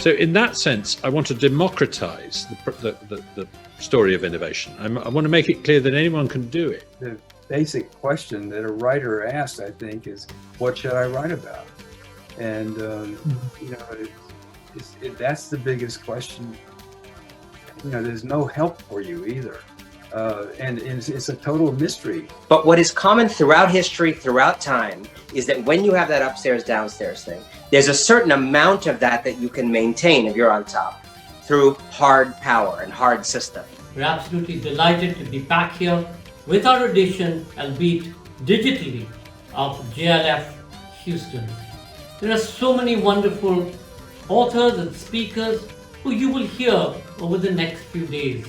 So in that sense, I want to democratize the story of innovation. I want to make it clear that anyone can do it. The basic question that a writer asks, I think, is, what should I write about? And, that's the biggest question. There's no help for you either. And it's a total mystery. But what is common throughout history, throughout time, is that when you have that upstairs, downstairs thing, there's a certain amount of that you can maintain if you're on top through hard power and hard system. We're absolutely delighted to be back here with our edition, albeit digitally, of JLF Houston. There are so many wonderful authors and speakers who you will hear over the next few days.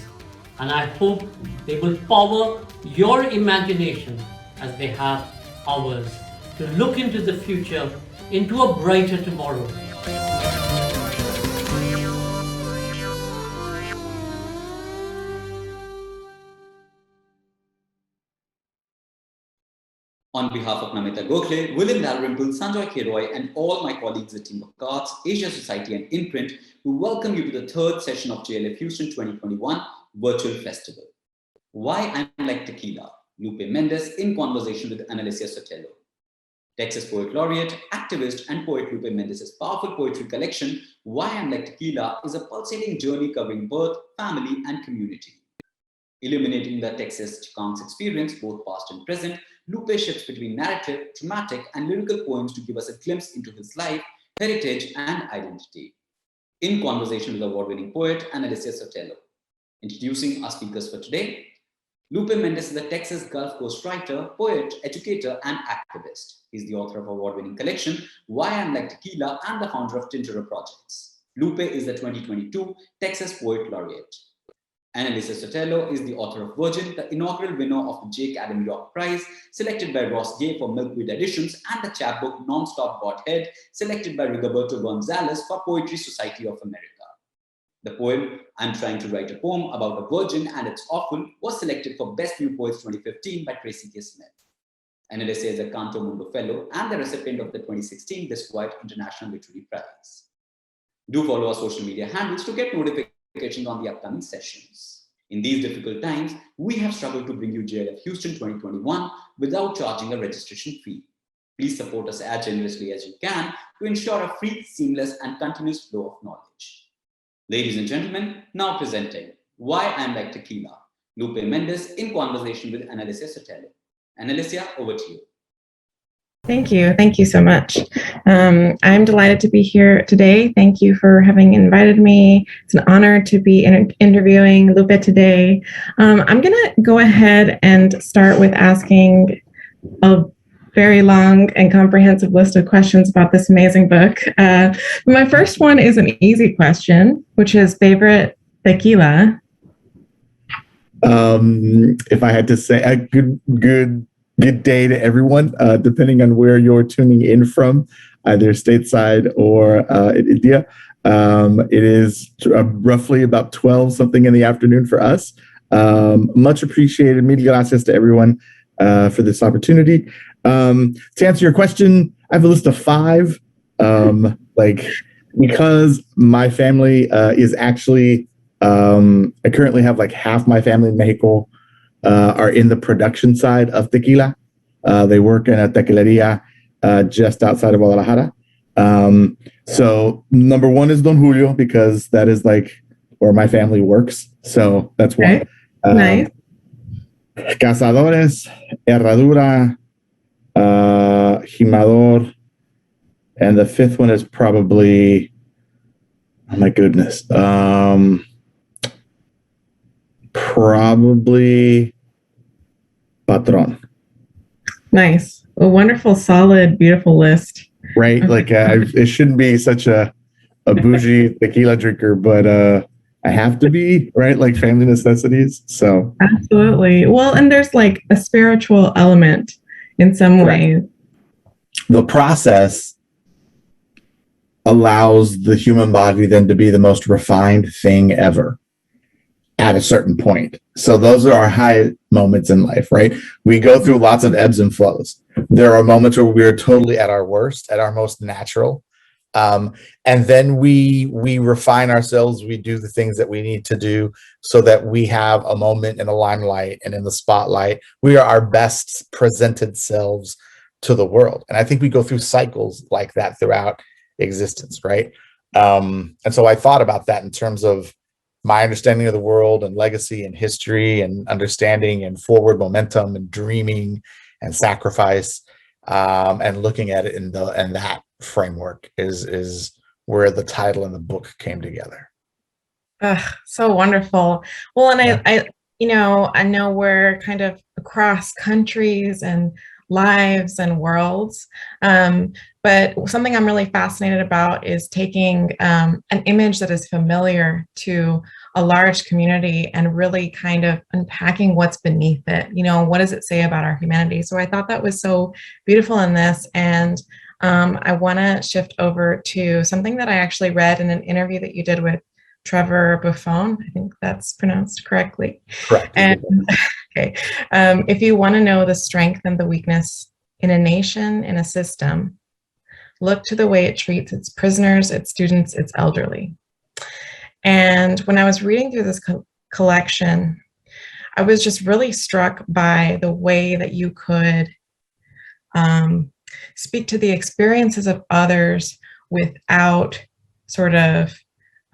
And I hope they will power your imagination as they have ours to look into the future, into a brighter tomorrow. On behalf of Namita Gokhale, William Dalrymple, Sanjoy Kiroy, and all my colleagues at Team of Cards, Asia Society, and Imprint, we welcome you to the third session of JLF Houston 2021 Virtual Festival. Why I Am Like Tequila, Lupe Mendez in conversation with Analicia Sotelo. Texas Poet Laureate, activist, and poet Lupe Mendez's powerful poetry collection, Why I Am Like Tequila, is a pulsating journey covering birth, family, and community. Illuminating the Texas Chicanx experience, both past and present, Lupe shifts between narrative, dramatic, and lyrical poems to give us a glimpse into his life, heritage, and identity. In conversation with award-winning poet Analicia Sotelo. Introducing our speakers for today, Lupe Mendez is a Texas Gulf Coast writer, poet, educator, and activist. He's the author of award-winning collection, Why I Am Like Tequila, and the founder of Tintero Projects. Lupe is the 2022 Texas Poet Laureate. Analicia Sotelo is the author of Virgin, the inaugural winner of the J. Academy Rock Prize, selected by Ross Gay for Milkweed Editions, and the chapbook Nonstop Godhead, selected by Rigoberto González for Poetry Society of America. The poem, I'm Trying to Write a Poem About a Virgin and It's Awful, was selected for Best New Poets 2015 by Tracy K. Analicia is a Canto Mundo Fellow and the recipient of the 2016 DISQUIET International Literary Prize. Do follow our social media handles to get notifications on the upcoming sessions. In these difficult times, we have struggled to bring you JLF Houston 2021 without charging a registration fee. Please support us as generously as you can to ensure a free, seamless, and continuous flow of knowledge. Ladies and gentlemen, now presenting Why I Am Like Tequila, Lupe Mendez in conversation with Analicia Sotelo. Analicia, over to you. Thank you. Thank you so much. I'm delighted to be here today. Thank you for having invited me. It's an honor to be interviewing Lupe today. I'm going to go ahead and start with asking a very long and comprehensive list of questions about this amazing book. My first one is an easy question, which is favorite tequila. If I had to say a good day to everyone, depending on where you're tuning in from, either stateside or in India. It is roughly about 12 something in the afternoon for us. Much appreciated. Mil gracias to everyone for this opportunity. To answer your question, I have a list of 5. Because my family is actually, I currently have half my family in Mexico are in the production side of tequila. They work in a tequileria just outside of Guadalajara. So number 1 is Don Julio, because that is where my family works. So that's one. Nice. Cazadores, Herradura, Jimador, and the 5th one is probably, oh my goodness, probably Patron. Nice. A wonderful, solid, beautiful list. Right? It shouldn't be such a bougie tequila drinker, but I have to be, right? Family necessities. So absolutely. Well, and there's a spiritual element in some ways. The process allows the human body then to be the most refined thing ever at a certain point. So those are our high moments in life, right? We go through lots of ebbs and flows. There are moments where we are totally at our worst, at our most natural. And then we refine ourselves. We do the things that we need to do so that we have a moment in the limelight and in the spotlight. We are our best presented selves to the world. And I think we go through cycles like that throughout existence, right? And so I thought about that in terms of my understanding of the world and legacy and history and understanding and forward momentum and dreaming and sacrifice, and looking at it in that framework is where the title and the book came together. So wonderful. Well, and Yeah. I know we're kind of across countries and lives and worlds, but something I'm really fascinated about is taking an image that is familiar to a large community and really kind of unpacking what's beneath it. What does it say about our humanity? So I thought that was so beautiful in this. And I want to shift over to something that I actually read in an interview that you did with Trevor Buffon. I think that's pronounced correctly. Correct. And okay, if you want to know the strength and the weakness in a nation, in a system, look to the way it treats its prisoners, its students, its elderly. And when I was reading through this collection, I was just really struck by the way that you could speak to the experiences of others without sort of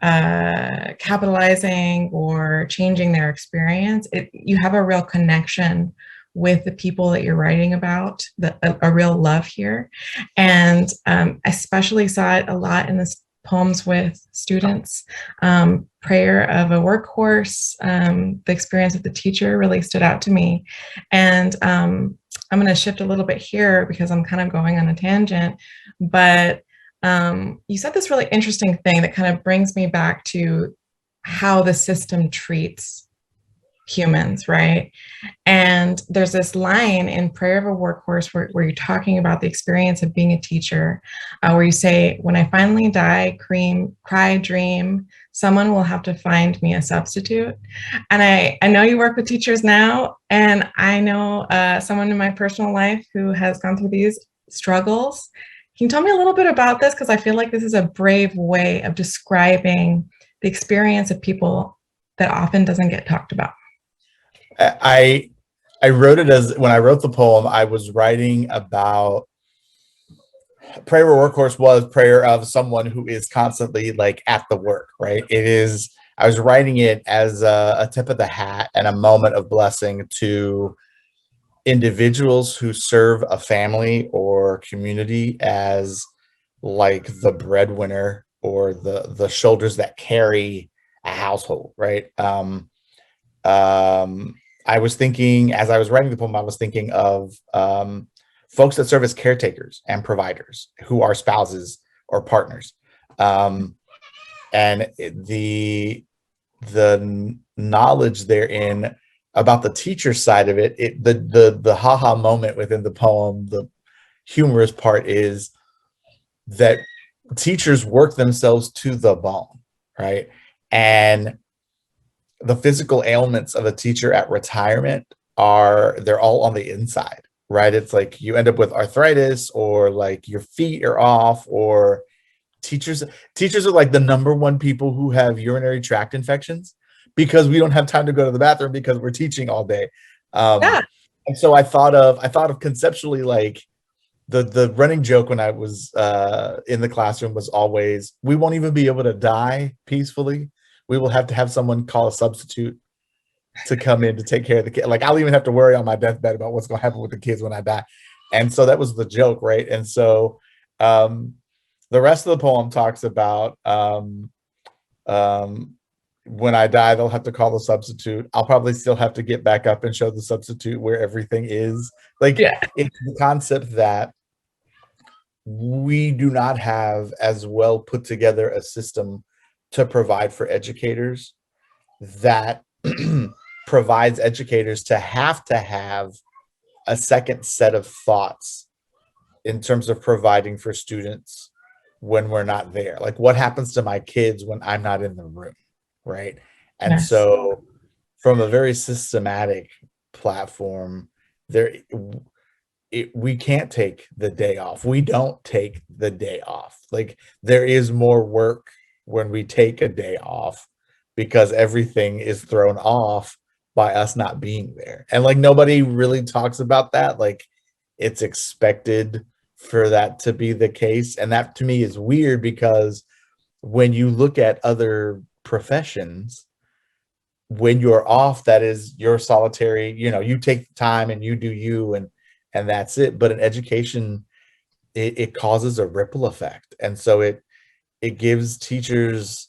capitalizing or changing their experience. You have a real connection with the people that you're writing about, a real love here. And I especially saw it a lot in the poems with students. Prayer of a Workhorse, the experience of the teacher really stood out to me. And I'm going to shift a little bit here because I'm kind of going on a tangent, but you said this really interesting thing that kind of brings me back to how the system treats humans, right? And there's this line in Prayer of a Workhorse where you're talking about the experience of being a teacher, where you say, when I finally die, cry, dream, someone will have to find me a substitute. And I know you work with teachers now, and I know someone in my personal life who has gone through these struggles. Can you tell me a little bit about this? Because I feel like this is a brave way of describing the experience of people that often doesn't get talked about. I wrote it as, when I wrote the poem, I was writing about prayer of a workhorse was prayer of someone who is constantly like at the work, right? I was writing it as a tip of the hat and a moment of blessing to individuals who serve a family or community as like the breadwinner or the shoulders that carry a household, right? I was thinking, as I was writing the poem, I was thinking of folks that serve as caretakers and providers who are spouses or partners. And the knowledge therein about the teacher side of it, the haha moment within the poem, the humorous part is that teachers work themselves to the bone, right? And the physical ailments of a teacher at retirement they're all on the inside, right? It's like you end up with arthritis, or like your feet are off, or teachers are like the number one people who have urinary tract infections because we don't have time to go to the bathroom because we're teaching all day. Yeah. And so I thought of conceptually, like the running joke when I was in the classroom was always, we won't even be able to die peacefully. We will have to have someone call a substitute to come in to take care of the kid. Like, I'll even have to worry on my deathbed about what's going to happen with the kids when I die. And so that was the joke, right? And so the rest of the poem talks about when I die, they'll have to call the substitute. I'll probably still have to get back up and show the substitute where everything is. Like, yeah. It's the concept that we do not have as well put together a system to provide for educators that provides educators to have a second set of thoughts in terms of providing for students when we're not there. Like, what happens to my kids when I'm not in the room, right? And yes. So from a very systematic platform, we can't take the day off. We don't take the day off. Like, there is more work when we take a day off because everything is thrown off by us not being there. And like, nobody really talks about that. Like, it's expected for that to be the case. And that to me is weird, because when you look at other professions, when you're off, that is your solitary, you take the time and you do you, and that's it. But in education, it causes a ripple effect. And so it gives teachers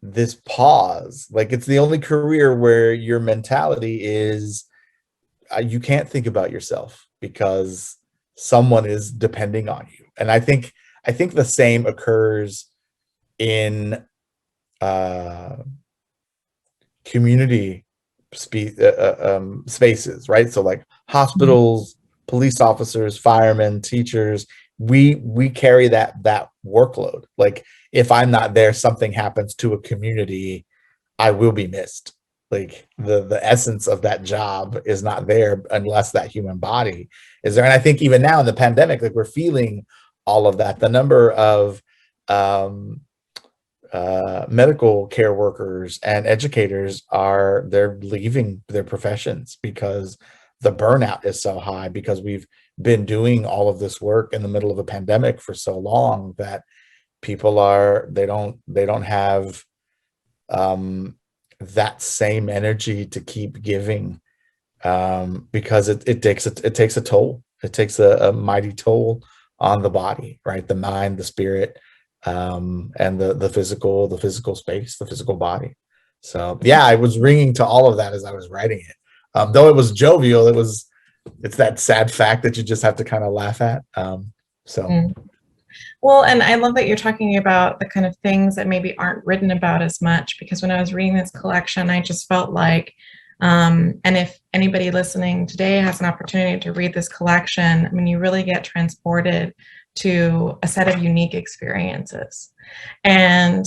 this pause. Like, it's the only career where your mentality is you can't think about yourself because someone is depending on you. And I think the same occurs in community spaces, right? So like hospitals, police officers, firemen, teachers, we carry that workload. Like, if I'm not there, something happens to a community, I will be missed. Like, the essence of that job is not there unless that human body is there. And I think even now in the pandemic, like, we're feeling all of that. The number of medical care workers and educators they're leaving their professions because the burnout is so high, because we've been doing all of this work in the middle of a pandemic for so long that people they don't have that same energy to keep giving, because it takes a toll. It takes a mighty toll on the body, right? The mind, the spirit, and the physical space, the physical body. So yeah, I was ringing to all of that as I was writing it. Though it was jovial, it's that sad fact that you just have to kind of laugh at. Well, and I love that you're talking about the kind of things that maybe aren't written about as much, because when I was reading this collection, I just felt like, and if anybody listening today has an opportunity to read this collection, I mean, you really get transported to a set of unique experiences. And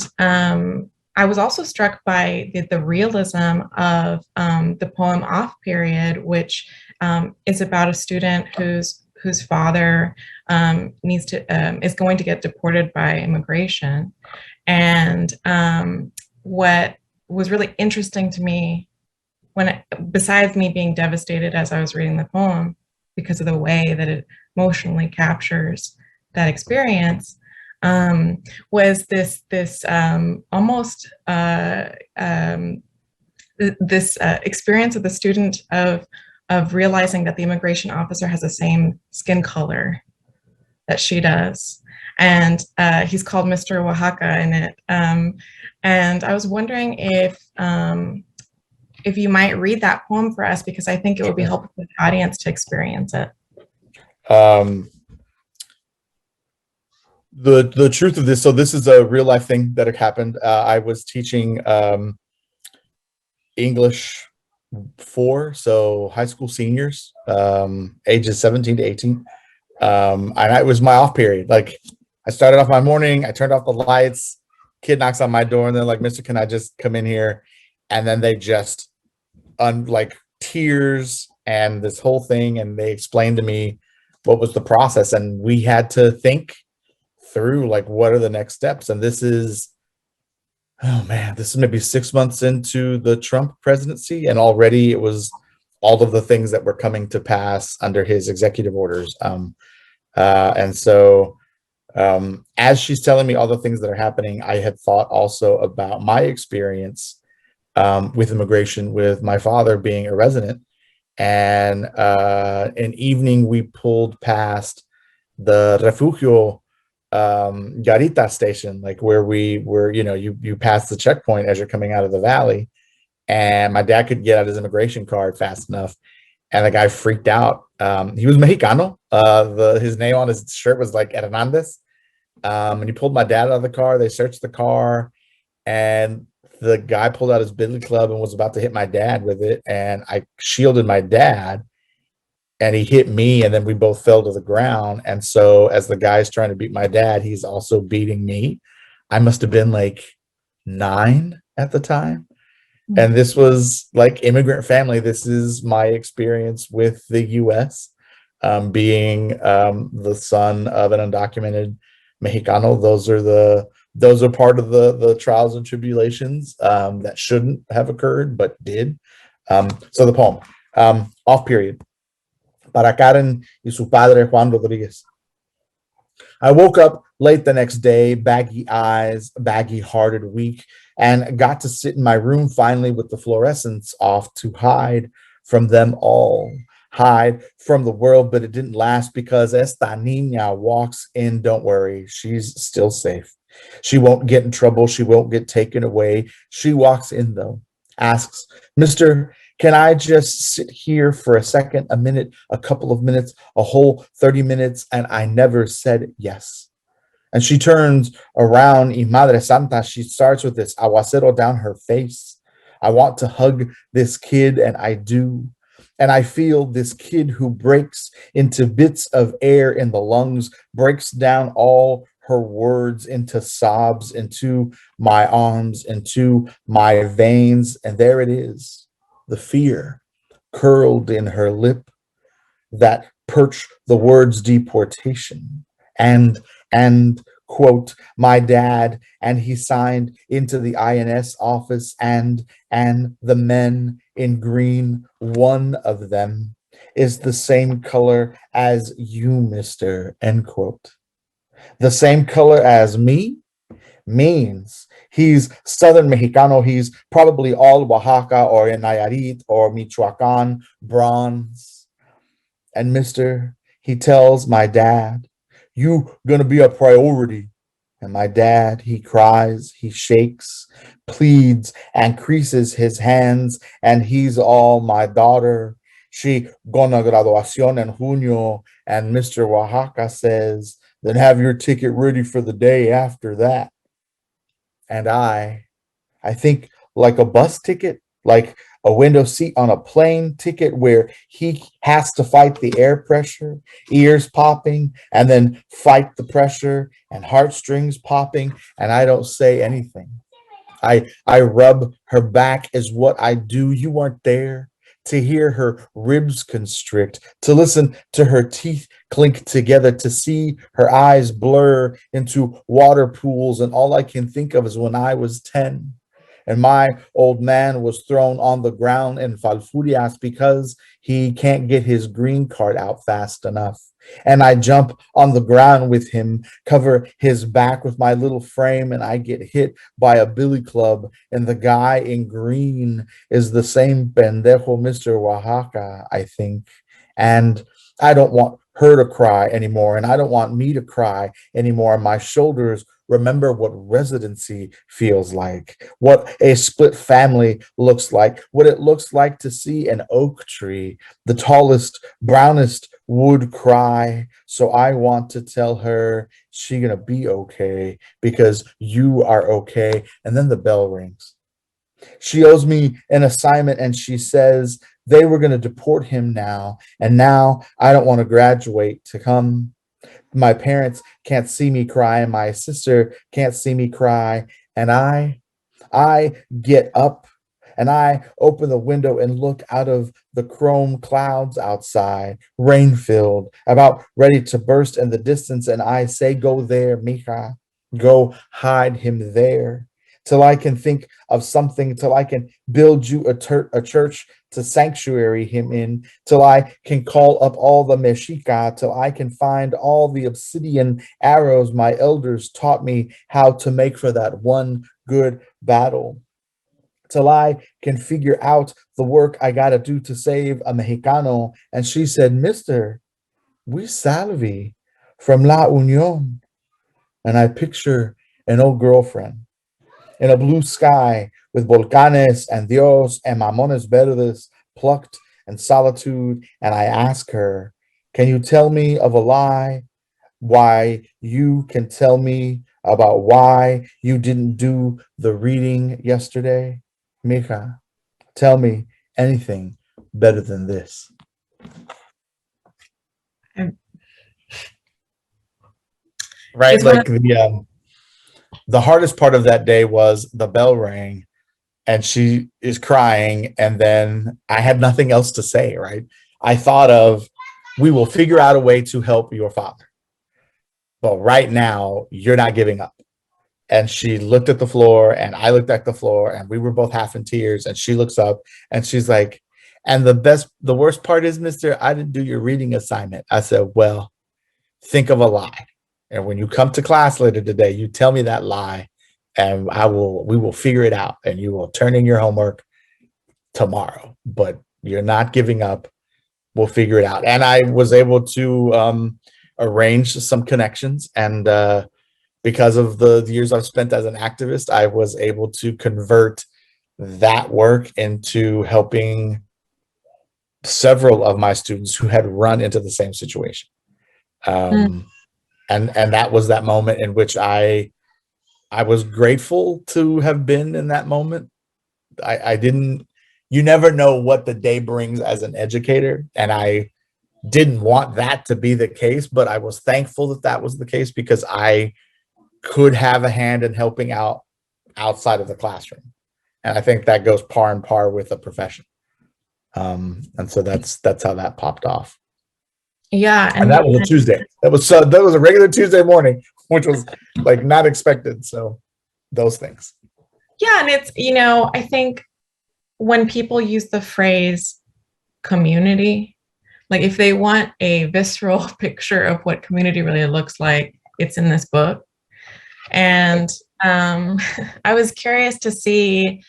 I was also struck by the realism of the poem Off Period, which is about a student whose father is going to get deported by immigration. And what was really interesting to me, besides me being devastated as I was reading the poem because of the way that it emotionally captures that experience, was this almost this experience of the student of realizing that the immigration officer has the same skin color that she does. And he's called Mr. Oaxaca in it. And I was wondering if you might read that poem for us, because I think it would be helpful for the audience to experience it. The truth of this, so this is a real life thing that had happened. I was teaching English 4, so high school seniors, ages 17 to 18. And it was my off period. Like, I started off my morning, I turned off the lights, kid knocks on my door, and they're like, "Mister, can I just come in here?" And then they just like tears and this whole thing, and they explained to me what was the process, and we had to think through, like, what are the next steps. And this is maybe 6 months into the Trump presidency, and already it was all of the things that were coming to pass under his executive orders. And so as she's telling me all the things that are happening, I had thought also about my experience with immigration, with my father being a resident. And an evening we pulled past the Refugio Garita station, like where we were, you pass the checkpoint as you're coming out of the valley, and my dad could get out his immigration card fast enough, and the guy freaked out. He was Mexicano. His name on his shirt was like Hernandez. And he pulled my dad out of the car. They searched the car, and the guy pulled out his billy club and was about to hit my dad with it, and I shielded my dad, and he hit me, and then we both fell to the ground. And so as the guy's trying to beat my dad, he's also beating me. I must have been like 9 at the time. And this was like immigrant family. This is my experience with the US. being the son of an undocumented Mexicano. Those are part of the trials and tribulations that shouldn't have occurred but did. So the poem, off period. Para Karen y su padre Juan Rodriguez. I woke up late the next day, baggy eyes, baggy hearted, weak, and got to sit in my room finally with the fluorescents off to hide from them all. Hide from the world, but it didn't last because esta niña walks in. Don't worry, she's still safe. She won't get in trouble. She won't get taken away. She walks in though, asks, Mr. Can I just sit here for a second, a minute, a couple of minutes, a whole 30 minutes? And I never said yes. And she turns around, y Madre Santa, she starts with this aguacero down her face. I want to hug this kid, and I do. And I feel this kid who breaks into bits of air in the lungs, breaks down all her words into sobs, into my arms, into my veins. And there it is, the fear curled in her lip that perched the words deportation and quote, my dad, and he signed into the INS office, and the men in green, one of them is the same color as you, mister, end quote. The same color as me means he's Southern Mexicano. He's probably all Oaxaca or Nayarit or Michoacan bronze. And mister, he tells my dad, you gonna be a priority. And my dad, he cries, he shakes, pleads, and creases his hands, and he's all my daughter. She gonna graduación en junio, and Mr. Oaxaca says, then have your ticket ready for the day after that. And I think like a bus ticket, like a window seat on a plane ticket where he has to fight the air pressure, ears popping, and then fight the pressure and heartstrings popping, and I don't say anything. I rub her back is what I do. You weren't there to hear her ribs constrict, to listen to her teeth clink together, to see her eyes blur into water pools, and all I can think of is when I was 10. And my old man was thrown on the ground in Falfurias because he can't get his green card out fast enough. And I jump on the ground with him, cover his back with my little frame, and I get hit by a billy club. And the guy in green is the same pendejo Mr. Oaxaca, I think. And I don't want her to cry anymore, and I don't want me to cry anymore. My shoulders remember what residency feels like, what a split family looks like, what it looks like to see an oak tree, the tallest, brownest would cry. So I want to tell her she's gonna be okay because you are okay. And then the bell rings. She owes me an assignment, and she says they were going to deport him now, and now I don't want to graduate to come. My parents can't see me cry, and my sister can't see me cry, and I get up and I open the window and look out of the chrome clouds outside, rain-filled, about ready to burst in the distance, and I say, go there, mija, go hide him there. Till I can think of something, till I can build you a church to sanctuary him in, till I can call up all the mexica, till I can find all the obsidian arrows my elders taught me how to make for that one good battle, till I can figure out the work I gotta do to save a Mexicano. And she said, mister, we salvi from La Union. And I picture an old girlfriend in a blue sky with volcanes and Dios and mamones verdes plucked and solitude. And I ask her, can you tell me of a lie? Why you can tell me about why you didn't do the reading yesterday? Mija, tell me anything better than this. Right, like the hardest part of that day was the bell rang and she is crying, and then I had nothing else to say, right? I thought of we will figure out a way to help your father. But right now, you're not giving up. And she looked at the floor and I looked at the floor and we were both half in tears. And she looks up and she's like, and the worst part is, mister, I didn't do your reading assignment. I said, well, think of a lie. And when you come to class later today, you tell me that lie and we will figure it out and you will turn in your homework tomorrow, but you're not giving up. We'll figure it out. And I was able to arrange some connections. And because of the years I've spent as an activist, I was able to convert that work into helping several of my students who had run into the same situation. And that was that moment in which I was grateful to have been in that moment. You never know what the day brings as an educator. And I didn't want that to be the case, but I was thankful that that was the case because I could have a hand in helping out outside of the classroom. And I think that goes par and par with a profession. And so that's how that popped off. Yeah. And that was a Tuesday. That was a regular Tuesday morning, which was like not expected. So those things. Yeah. And it's, I think when people use the phrase community, like if they want a visceral picture of what community really looks like, it's in this book. And I was curious to see,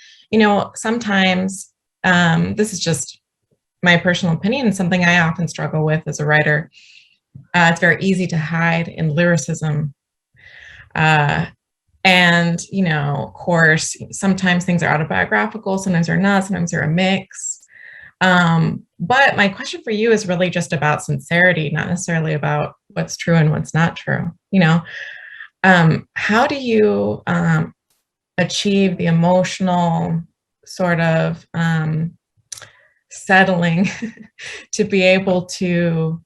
sometimes this is just my personal opinion, something I often struggle with as a writer. It's very easy to hide in lyricism. And, of course, sometimes things are autobiographical, sometimes they're not, sometimes they're a mix. But my question for you is really just about sincerity, not necessarily about what's true and what's not true. How do you achieve the emotional sort of settling to be able to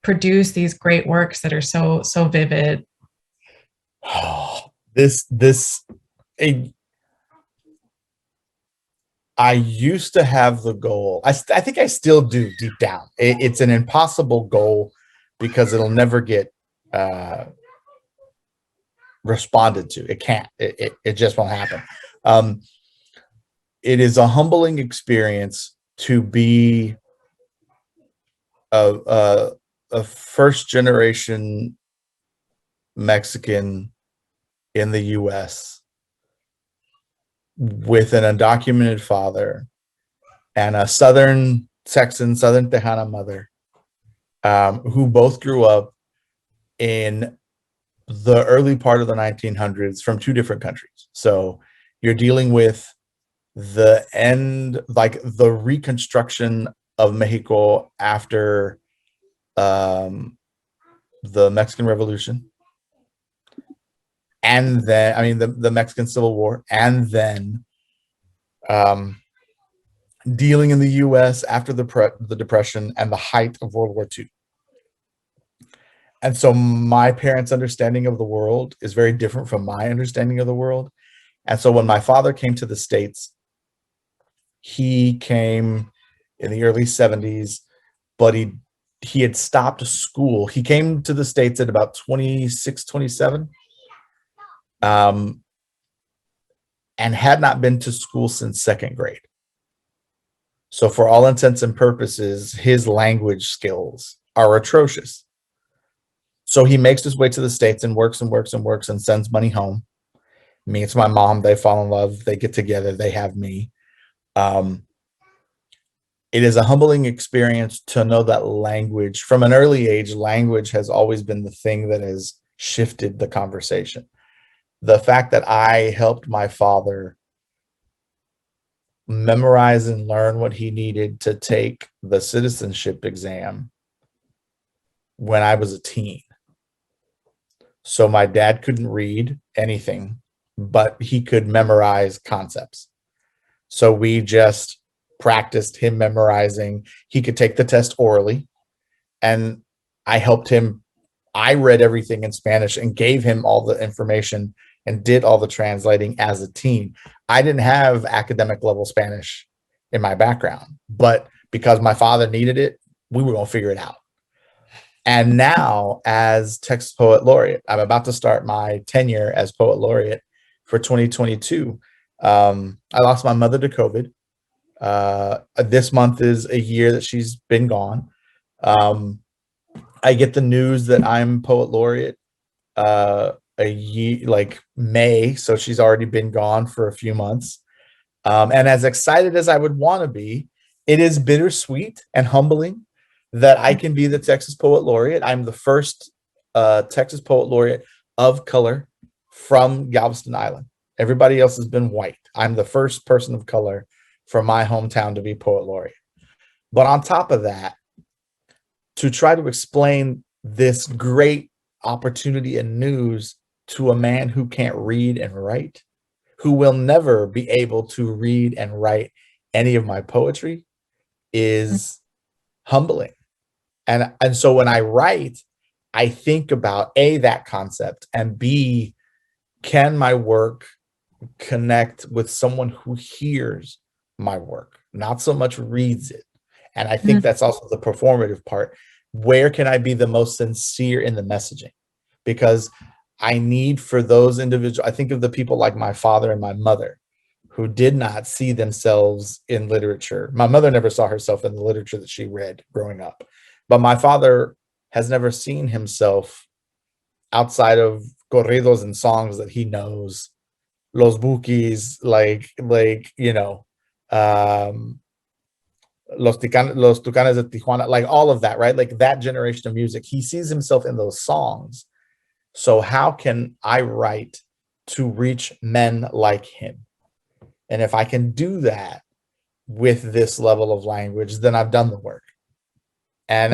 produce these great works that are so vivid? I used to have the goal. I think I still do deep down. It's an impossible goal because it'll never get responded to. It can't. It just won't happen. It is a humbling experience to be a first generation Mexican in the US with an undocumented father and a Southern Texan, Southern Tejana mother, who both grew up in the early part of the 1900s from two different countries. So you're dealing with the end, like the reconstruction of Mexico after the Mexican Revolution. And then, the Mexican Civil War, and then dealing in the U.S. after the Depression and the height of World War II. And so my parents' understanding of the world is very different from my understanding of the world. And so when my father came to the States, he came in the early 70s, but he had stopped school. He came to the States at about 26, 27. And had not been to school since second grade. So for all intents and purposes, his language skills are atrocious. So he makes his way to the States and works and works and works and sends money home. Meets my mom, they fall in love, they get together, they have me. It is a humbling experience to know that language, from an early age, language has always been the thing that has shifted the conversation. The fact that I helped my father memorize and learn what he needed to take the citizenship exam when I was a teen. So my dad couldn't read anything, but he could memorize concepts. So we just practiced him memorizing. He could take the test orally, and I helped him. I read everything in Spanish and gave him all the information and did all the translating as a teen. I didn't have academic level Spanish in my background, but because my father needed it, we were going to figure it out. And now, as Texas Poet Laureate, I'm about to start my tenure as Poet Laureate for 2022. I lost my mother to COVID. This month is a year that she's been gone. I get the news that I'm Poet Laureate a year, like May, so she's already been gone for a few months. And as excited as I would want to be, it is bittersweet and humbling that I can be the Texas Poet Laureate. I'm the first Texas Poet Laureate of color from Galveston Island. Everybody else has been white. I'm the first person of color from my hometown to be Poet Laureate. But on top of that, to try to explain this great opportunity and news to a man who can't read and write, who will never be able to read and write any of my poetry, is humbling. And so when I write, I think about A, that concept, and B, can my work connect with someone who hears my work, not so much reads it. And I think that's also the performative part. Where can I be the most sincere in the messaging? Because I need for those individuals, I think of the people like my father and my mother who did not see themselves in literature. My mother never saw herself in the literature that she read growing up. But my father has never seen himself outside of corridos and songs that he knows, los bukis, like you know, los Tucanes de Tijuana, like all of that, right? Like that generation of music. He sees himself in those songs. So how can I write to reach men like him? And if I can do that with this level of language, then I've done the work. And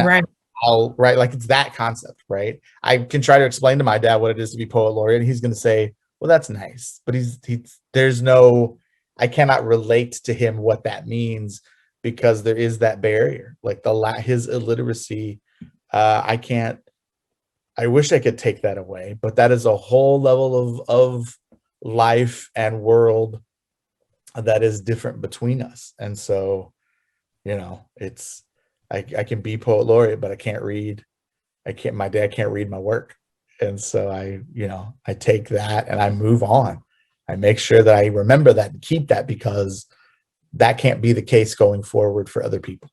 I'll write, like, it's that concept, right? I can try to explain to my dad what it is to be Poet Laureate, and he's going to say, well, that's nice. But I cannot relate to him what that means, because there is that barrier, like his illiteracy. I wish I could take that away, but that is a whole level of life and world that is different between us. And so, you know, I can be Poet Laureate, but I can't read. My dad can't read my work. And so I take that and I move on. I make sure that I remember that and keep that, because that can't be the case going forward for other people.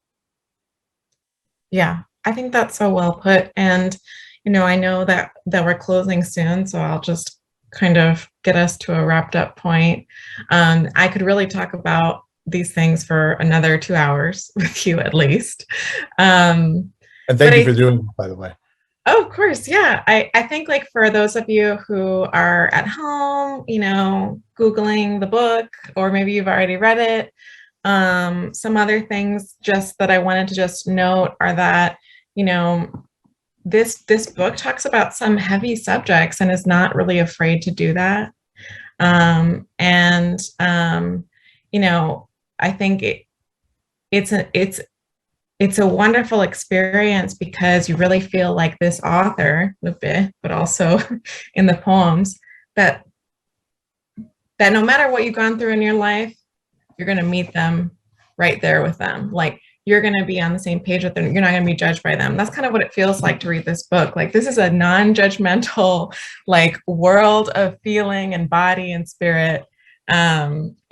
Yeah, I think that's so well put. And, I know that we're closing soon, so I'll just kind of get us to a wrapped up point. I could really talk about these things for another 2 hours with you at least. And thank you for doing it, by the way. Oh, of course. Yeah. I think, like, for those of you who are at home, Googling the book, or maybe you've already read it, some other things just that I wanted to just note are that, this book talks about some heavy subjects and is not really afraid to do that. I think it's a wonderful experience, because you really feel like this author, Lupe, but also in the poems, that no matter what you've gone through in your life, you're going to meet them right there with them. Like, you're going to be on the same page with them. You're not going to be judged by them. That's kind of what it feels like to read this book. Like, this is a non-judgmental, like, world of feeling and body and spirit.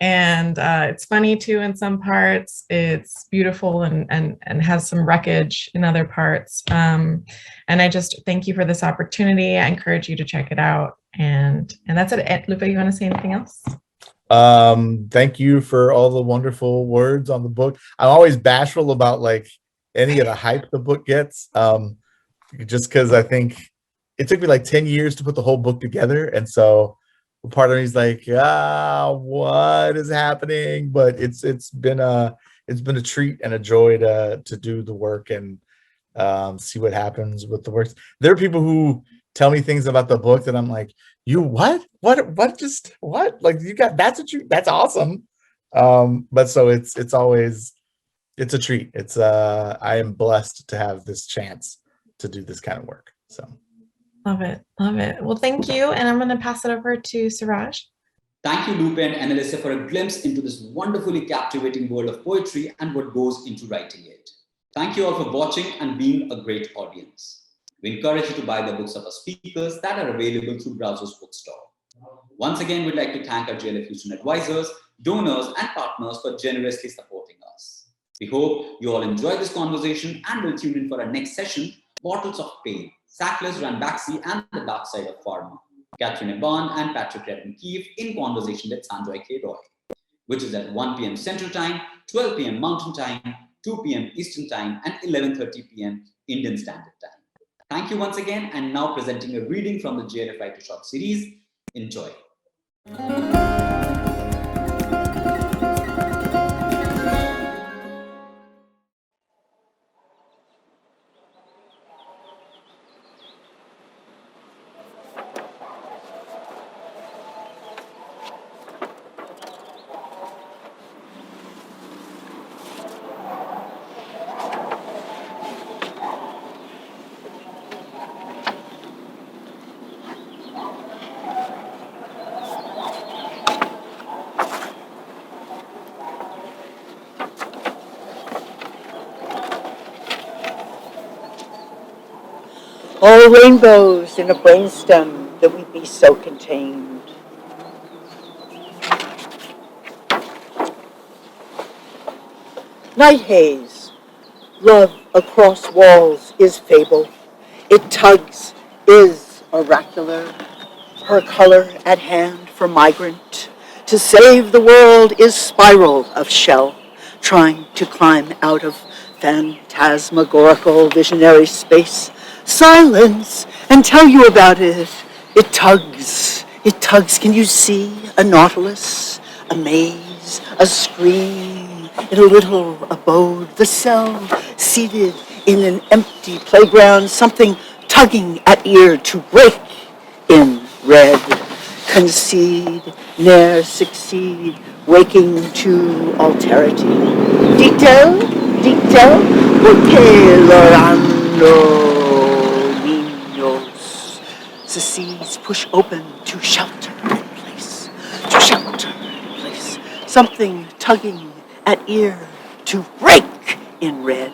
It's funny too in some parts. It's beautiful and has some wreckage in other parts. And I just thank you for this opportunity. I encourage you to check it out. And that's it. Lupe, you want to say anything else? Thank you for all the wonderful words on the book. I'm always bashful about, like, any of the hype the book gets, just because I think it took me like 10 years to put the whole book together. And so part of me is like, what is happening? But it's been a treat and a joy to do the work and see what happens with the works. There are people who tell me things about the book that I'm like, you what? Like, you got, that's awesome. But so it's always a treat. I am blessed to have this chance to do this kind of work. So love it. Well, thank you. And I'm going to pass it over to Suraj. Thank you, Lupe and Analicia, for a glimpse into this wonderfully captivating world of poetry and what goes into writing it. Thank you all for watching and being a great audience. We encourage you to buy the books of our speakers that are available through Browser's bookstore. Once again, we'd like to thank our JLF Houston advisors, donors, and partners for generously supporting us. We hope you all enjoyed this conversation and will tune in for our next session, Bottles of Pain, Sackless, Ranbaxy, and the Dark Side of Pharma, Catherine Eban and Patrick Redden-Keefe in conversation with Sanjoy K. Roy, which is at 1 p.m. Central Time, 12 p.m. Mountain Time, 2 p.m. Eastern Time, and 11:30 p.m. Indian Standard Time. Thank you once again, and now presenting a reading from the JLF Writer Short series. Enjoy. All rainbows in a brainstem that we be so contained. Night haze, love across walls is fable. It tugs, is oracular. Her color at hand for migrant. To save the world is spiral of shell, trying to climb out of phantasmagorical visionary space. Silence and tell you about it. It tugs, can you see a nautilus, a maze, a scream in a little abode, the cell seated in an empty playground, something tugging at ear to break in red, concede, ne'er succeed, waking to alterity. Detail, porque lorando. The seas push open to shelter in place, something tugging at ear to break in red.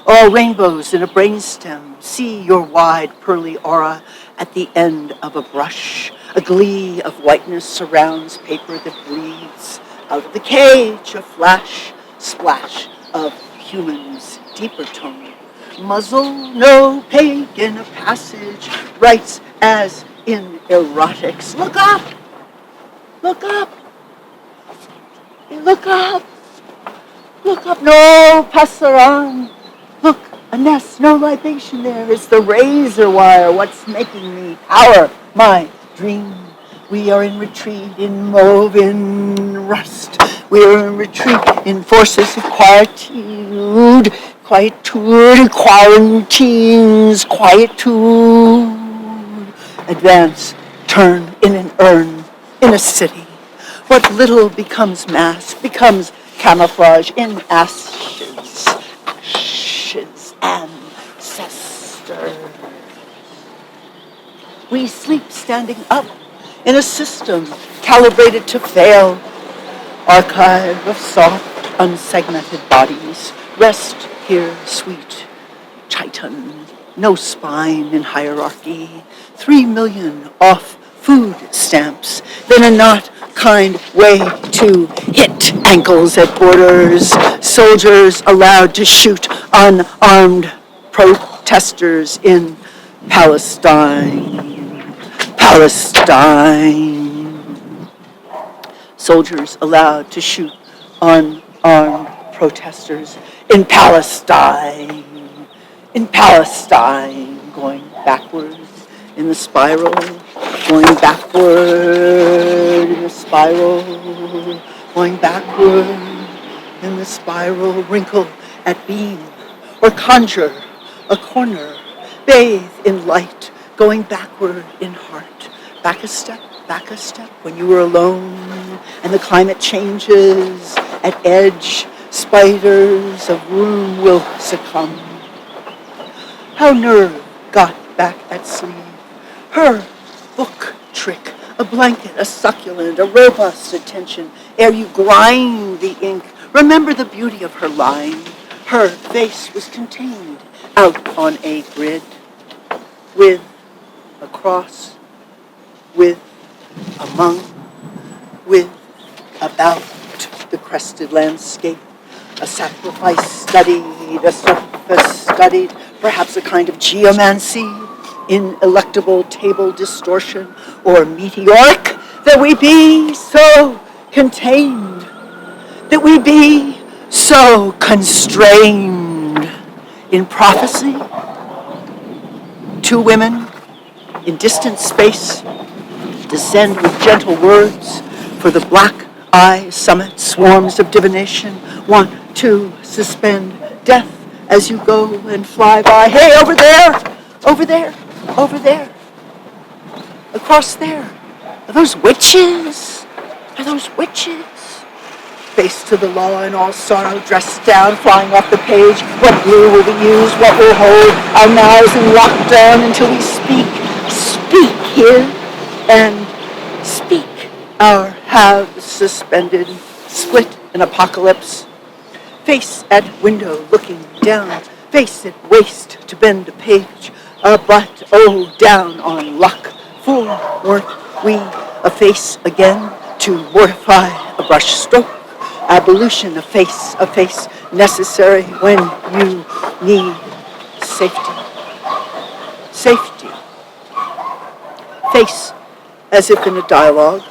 All rainbows in a brainstem, see your wide pearly aura at the end of a brush. A glee of whiteness surrounds paper that breathes. Out of the cage, a flash, splash of humans' deeper tone. Muzzle, no pagan, a passage, writes as in erotics. Look up, no pasaran. Look, a nest, no libation there. It's the razor wire, what's making me power my dream. We are in retreat in mauve, in rust. We are in retreat in forces of quietude, quarantines, quietude. Advance, turn in an urn, in a city. What little becomes mass, becomes camouflage in ashes, ancestors. We sleep standing up in a system calibrated to fail. Archive of soft, unsegmented bodies. Rest here, sweet Titan. No spine in hierarchy. 3 million off food stamps. Then a not kind way to hit ankles at borders. Soldiers allowed to shoot unarmed protesters in Palestine. Soldiers allowed to shoot unarmed protesters in Palestine. Going backwards in the spiral, going backward in the spiral, going backward in the spiral, wrinkle at beam, or conjure a corner, bathe in light, going backward in heart, back a step when you were alone, and the climate changes at edge, spiders of room will succumb. How nerve got back at sleeve, her book trick, a blanket, a succulent, a robust attention, ere you grind the ink, remember the beauty of her line, her face was contained out on a grid. with, across, with, among, with, about the crested landscape, a sacrifice studied, a surface studied, perhaps a kind of geomancy, ineluctable table distortion, or meteoric, that we be so contained, that we be so constrained in prophecy. Two women in distant space descend with gentle words for the black eye summit swarms of divination want to suspend death as you go and fly by. Hey, over there, over there, over there, across there. Are those witches? Are those witches? Face to the law in all sorrow, dressed down, flying off the page. What glue will we use? What will hold our mouths in lockdown until we speak? Speak here and speak. Our halves suspended, split in apocalypse. Face at window looking down, face at waist to bend a page. But oh, down on luck, for weren't we a face again to mortify a brush stroke? Abolition, a face necessary when you need safety. Safety. Face as if in a dialogue.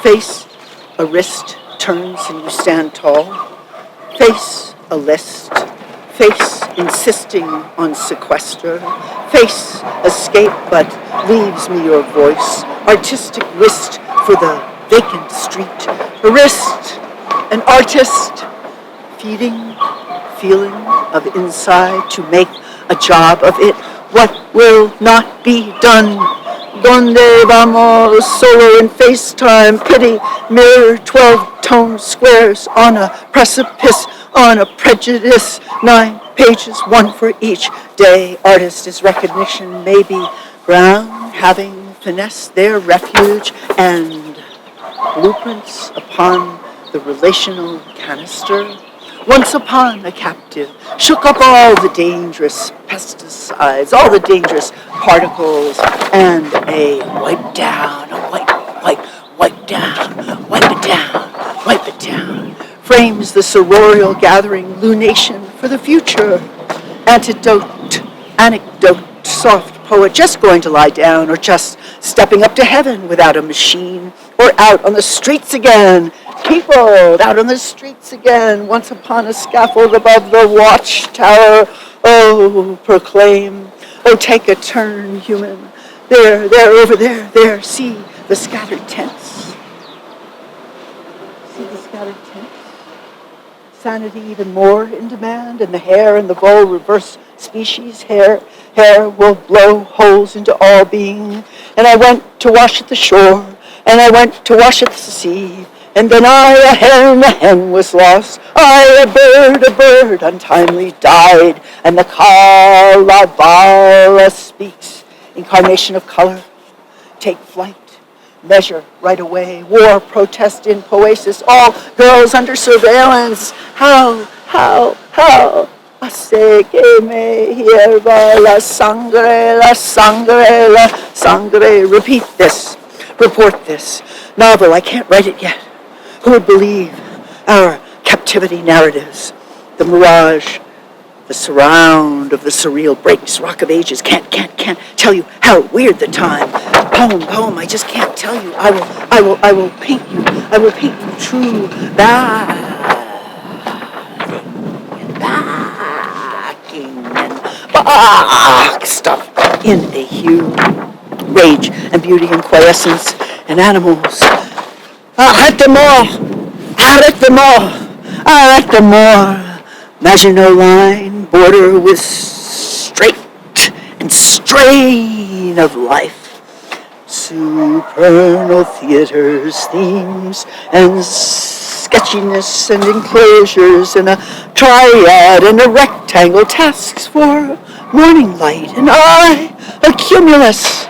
Face, a wrist turns and you stand tall. Face, a list. Face, insisting on sequester. Face, escape, but leaves me your voice. Artistic wrist for the vacant street. A wrist, an artist, feeding, feeling of inside to make a job of it. What will not be done? Donde vamos, solo in FaceTime, pity, mirror, 12-tone squares on a precipice, on a prejudice, 9 pages, one for each day. Artist is recognition, maybe brown, having finessed their refuge, and blueprints upon the relational canister. Once upon a captive, shook up all the dangerous pesticides, all the dangerous particles, and a wipe down, a wipe down, wipe it down, wipe it down, frames the sororial gathering lunation for the future. Antidote, anecdote, soft poet just going to lie down, or just stepping up to heaven without a machine, or out on the streets again. People out on the streets again, once upon a scaffold above the watchtower. Oh, proclaim, oh, take a turn, human. There, over there, see the scattered tents. See the scattered tents? Sanity even more in demand, and the hair and the bow reverse species. Hair will blow holes into all being. And I went to wash at the shore, and I went to wash at the sea. And then I, a hen was lost. I, a bird, untimely died. And the Kalevala speaks, incarnation of color. Take flight, measure right away. War, protest in Poesis, all girls under surveillance. How? Hace que me hierva la sangre. Repeat this, report this. Novel, I can't write it yet. Who would believe our captivity narratives? The mirage, the surround of the surreal breaks, rock of ages, can't tell you how weird the time. Poem, I just can't tell you. I will paint you. I will paint you true backing and boxed up in a hue, rage and beauty and quiescence and animals. Arrête them all. Maginot Line, border with straight and strain of life. Supernal theaters, themes, and sketchiness and enclosures, and a triad and a rectangle, tasks for morning light, and I, a cumulus,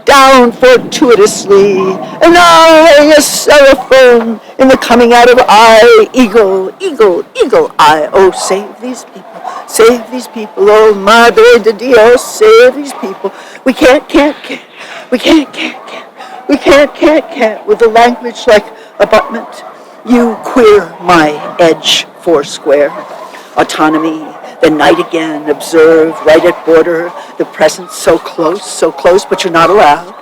down fortuitously, and I, a seraphim, in the coming out of I, eagle eye. Oh, save these people, Save these people, oh Madre de Dios, save these people. We can't, we can't, with a language like abutment. You queer my edge foursquare. Autonomy, the night again, observe, right at border, the present so close, but you're not allowed.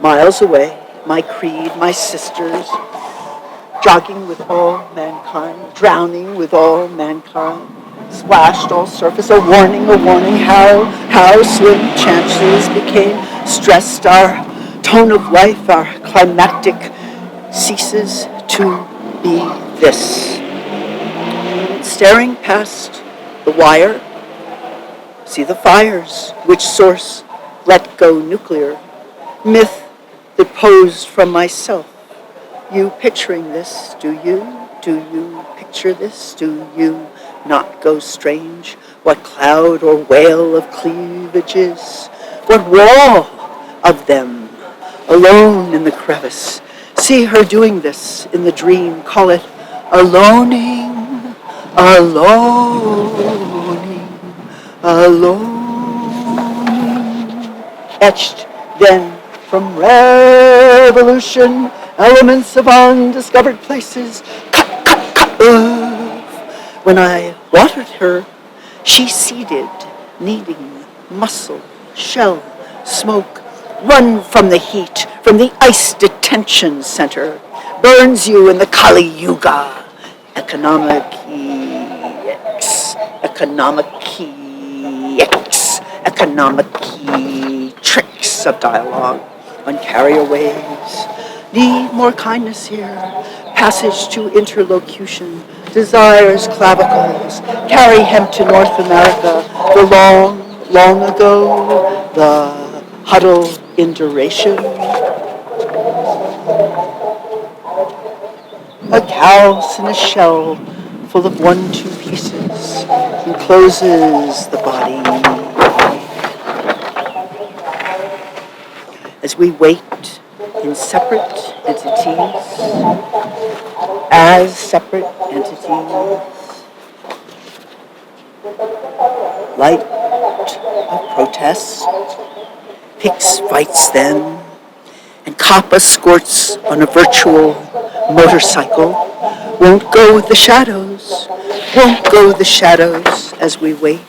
Miles away, my creed, my sisters, jogging with all mankind, drowning with all mankind, splashed all surface, a warning, how slim chances became stressed, our tone of life, our climactic ceases to be this. Staring past the wire, see the fires, which source let go nuclear, myth that posed from myself. You picturing this, do you? Do you picture this? Do you not go strange? What cloud or whale of cleavages? What wall of them, alone in the crevice? See her doing this in the dream, call it aloning, etched then from revolution, elements of undiscovered places, when I watered her, she seeded, needing muscle, shell, smoke, run from the heat, from the ice detention center, burns you in the Kali Yuga, economic tricks of dialogue on carrier waves. Need more kindness here. Passage to interlocution. Desires clavicles. Carry hemp to North America. The long ago. The huddle in duration. A house in a shell full of 1-2 pieces encloses the body. As we wait in separate entities, light of protest, picks fights then, and Kappa squirts on a virtual motorcycle, won't go with the shadows as we wait,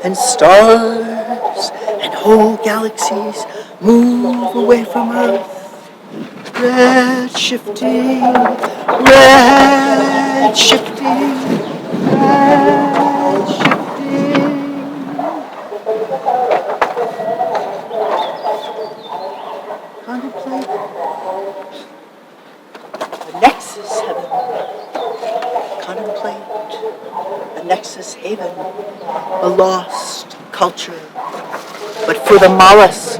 and stars and whole galaxies move away from Earth, red shifting, contemplate the nexus heaven, contemplate the nexus haven, a lost culture, but for the mollusk,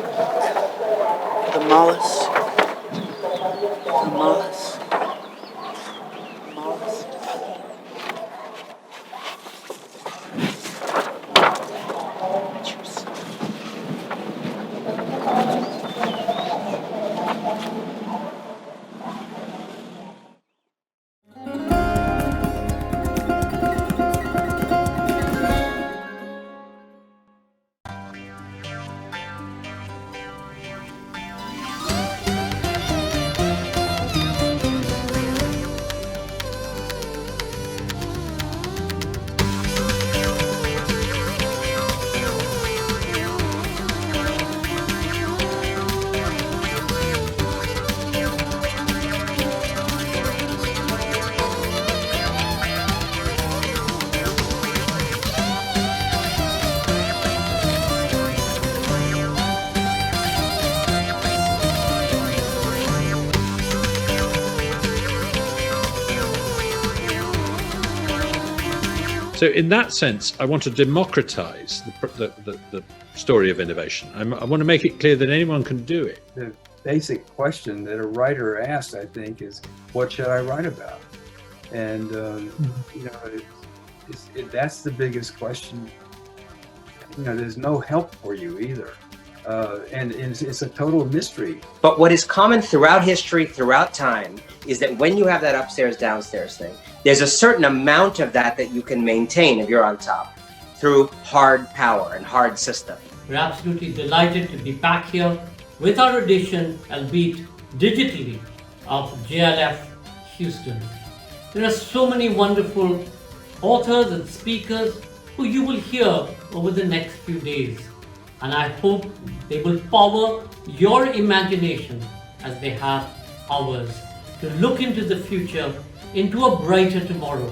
So in that sense, I want to democratize the story of innovation. I want to make it clear that anyone can do it. The basic question that a writer asks, I think, is, what should I write about? And, that's the biggest question. There's no help for you either. And it's a total mystery. But what is common throughout history, throughout time, is that when you have that upstairs, downstairs thing, there's a certain amount of that that you can maintain if you're on top through hard power and hard system. We're absolutely delighted to be back here with our edition, albeit digitally, of JLF Houston. There are so many wonderful authors and speakers who you will hear over the next few days, and I hope they will power your imagination as they have ours to look into the future, into a brighter tomorrow.